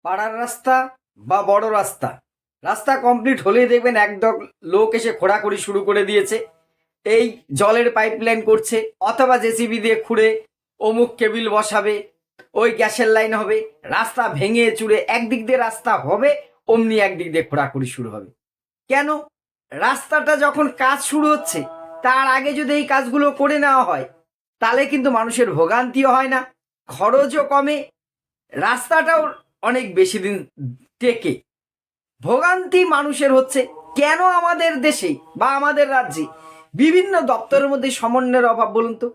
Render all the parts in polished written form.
পাড়ার রাস্তা বা বড় রাস্তা, রাস্তা কমপ্লিট হলেই দেখবেন একদল লোক এসে খোঁড়াখুড়ি শুরু করে দিয়েছে। এই জলের পাইপলাইন করছে, অথবা জেসিবি দিয়ে খুঁড়ে অমুক কেবিল বসাবে, ওই গ্যাসের লাইন হবে, রাস্তা ভেঙে চুরে একদিক দিয়ে রাস্তা হবে, অমনি একদিক দিয়ে খোঁড়াখুড়ি শুরু হবে। কেন? রাস্তাটা যখন কাজ শুরু হচ্ছে তার আগে যদি এই কাজগুলো করে নেওয়া হয় তাহলে কিন্তু মানুষের ভোগান্তিও হয় না, খরচও কমে, রাস্তাটাও অনেক বেশি দিন টেকে। ভোগান্তি মানুষের হচ্ছে কেন আমাদের দেশে বা আমাদের রাজ্যে বিভিন্ন দপ্তরের মধ্যে সমন্বয়ের অভাব? বলুন তো,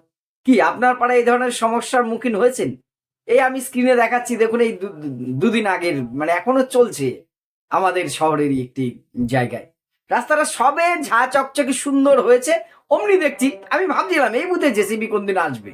কি আপনার পাড়ায় এই ধরনের সমস্যার মুখীন হয়েছেন? এই আমি স্ক্রিনে দেখাচ্ছি, দেখুন এই দুদিন আগের, মানে এখনো চলছে আমাদের শহরেরই একটি জায়গায় রাস্তাটা সবে ঝা চকচকে সুন্দর হয়েছে, অমনি দেখছি, আমি ভাবছিলাম এই বুথে জেসিবি কোন দিন আসবে,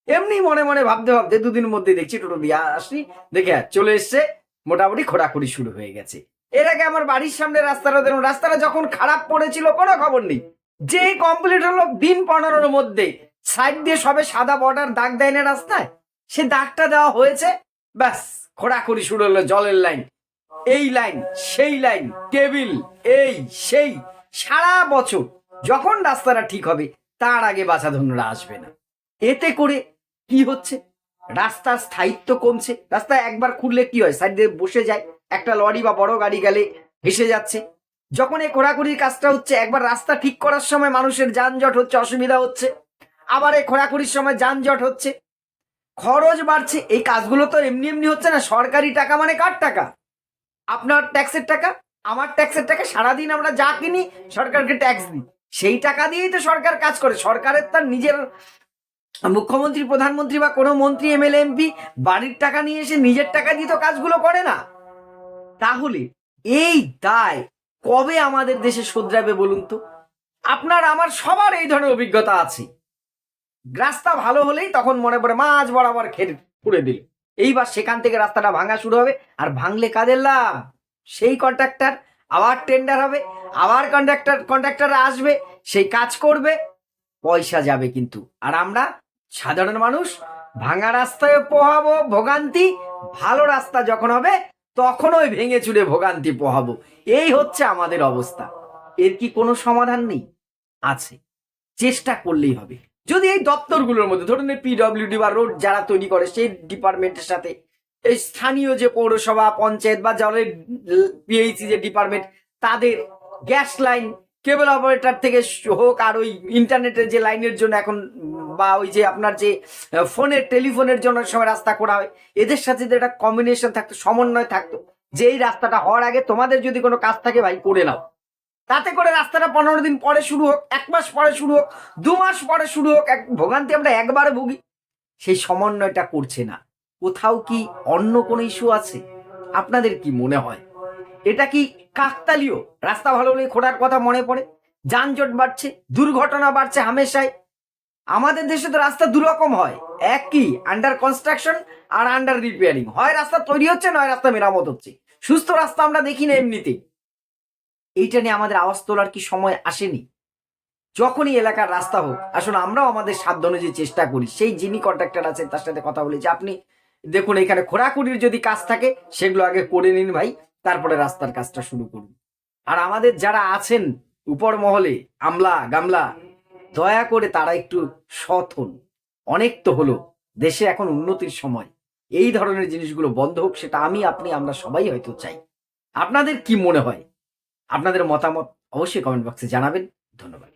এমনি মনে মনে ভাবতে ভাবতে দুদিনের মধ্যে দেখছি টোটো দিয়ে আসি, দেখে চলে এসছে, মোটামুটি খোঁড়াখুড়ি শুরু হয়ে গেছে। এর আগে আমার বাড়ির সামনে রাস্তাটা দেখুন, রাস্তাটা যখন খারাপ পড়েছিল কোনো খবর নেই, যে কমপ্লিট হলো দিন 15-র মধ্যে সাইড দিয়ে সবে সাদা বর্ডার দাগ দেয় না রাস্তায়, সে দাগটা দেওয়া হয়েছে, ব্যাস খোঁড়াখুড়ি শুরু হলো, জলের লাইন, এই লাইন সেই লাইন, টেবিল এই সেই, সারা বছর। যখন রাস্তাটা ঠিক হবে তার আগে বাছাধনরা আসবে না। এতে করে কি হচ্ছে? রাস্তার স্থায়িত্ব কমছে। রাস্তা একবার খুললে কি হয়, সাইড দিয়ে বসে যায়, একটা লরি বা বড় গাড়ি গেলে ভেসে যাচ্ছে। যখন এই খোঁড়াখুড়ির কাজটা হচ্ছে, একবার রাস্তা ঠিক করার সময় মানুষের যানজট হচ্ছে, অসুবিধা হচ্ছে, আবার এই খোঁড়াখুড়ির সময় যানজট হচ্ছে, খরচ বাড়ছে। এই কাজগুলো তো এমনি এমনি হচ্ছে না, সরকারি টাকা, মানে কার টাকা? আপনার ট্যাক্সের টাকা, আমার ট্যাক্সের টাকা, সারাদিন আমরা যা কিনি সরকারকে ট্যাক্স দিই, সেই টাকা দিয়েই তো সরকার কাজ করে। সরকারের তার নিজের মুখ্যমন্ত্রী, প্রধানমন্ত্রী বা কোনো মন্ত্রী, এমএলএ, এমপি বাড়ির টাকা নিয়ে এসে নিজের টাকা দিয়ে তো কাজগুলো করে না। তাহলে এই দায় কবে আমাদের দেশে শোধরাবে বলুন তো? আপনার আমার সবার এই ধরনের অভিজ্ঞতা আছে। রাস্তা ভালো হলেই তখন মনে পড়ে মাঝ বরাবর খুঁড়ে দিল, এইবার সেখান থেকে রাস্তাটা ভাঙা শুরু হবে, আর ভাঙলে কাদের লাভ? সেই কন্ট্রাক্টর, আবার টেন্ডার হবে, আবার কন্ট্রাক্টররা আসবে, সেই কাজ করবে, পয়সা যাবে কিন্তু। আর আমরা সাধারণ মানুষ ভাঙা রাস্তায় পোহাবো ভোগান্তি, ভালো রাস্তা যখন হবে তখন ওই ভেঙে চুরে ভোগান্তি পোহাবো। এই হচ্ছে আমাদের অবস্থা। এর কি কোনো সমাধান নেই? আছে, চেষ্টা করলেই হবে। যদি এই দপ্তরগুলোর মধ্যে ধরুন পিডব্লিউডি বা রোড যারা তৈরি করে সেই ডিপার্টমেন্টের সাথে এই স্থানীয় যে পৌরসভা, পঞ্চায়েত বা জলের পিএইচি যে ডিপার্টমেন্ট, তাদের গ্যাস লাইন, কেবল অপারেটর থেকে হোক, আর ওই ইন্টারনেটের যে লাইনের জন্য এখন, বা ওই যে আপনার যে ফোনের টেলিফোনের জন্য সময় রাস্তা করা হয়, এদের সাথে যদি একটা কম্বিনেশন থাকতো, সমন্বয় থাকতো, যে এই রাস্তাটা হওয়ার আগে তোমাদের যদি কোনো কাজ থাকে ভাই করে নাও, তাতে করে রাস্তাটা 15 দিন পরে শুরু হোক, 1 মাস পরে শুরু হোক, 2 মাস পরে শুরু হোক, ভোগান্তি আমরা একবারে ভুগি। সেই সমন্বয়টা করছে না। কোথাও কি অন্য কোনো ইস্যু আছে? আপনাদের কি মনে হয় এটা কি কাকতালীয়? রাস্তা ভালো হলে খোঁড়ার কথা মনে পড়ে, যানজট বাড়ছে, দুর্ঘটনা বাড়ছে হামেশাই। আমাদের দেশে তো রাস্তা দুরকম হয়, এক কি আন্ডার কনস্ট্রাকশন আর আন্ডার রিপেয়ারিং, হয় রাস্তা তৈরি হচ্ছে নয় রাস্তা মেরামত হচ্ছে। সুস্থ রাস্তা আমরা দেখি না এমনিতেই। এইটা নিয়ে আমাদের আওয়াজ তোলার কি সময় আসেনি? যখনই এলাকার রাস্তা হোক, আসলে আমরাও আমাদের সাধ্য অনুযায়ী চেষ্টা করি, সেই যিনি কন্ট্রাক্টর আছেন তার সাথে কথা বলি যে আপনি দেখুন এখানে খোঁড়াখুড়ির যদি কাজ থাকে সেগুলো আগে করে নিন ভাই, তারপরে রাস্তার কাজটা শুরু করুন। আর আমাদের যারা আছেন উপর মহলে, আমলা গামলা, দয়া করে তারা একটু সৎ হন। অনেক তো হলো, দেশে এখন উন্নতির সময়, এই ধরনের জিনিসগুলো বন্ধ হোক, সেটা আমি, আপনি, আমরা সবাই হয়তো চাই। আপনাদের কি মনে হয়? আপনাদের মতামত অবশ্যই কমেন্ট বক্সে জানাবেন। ধন্যবাদ।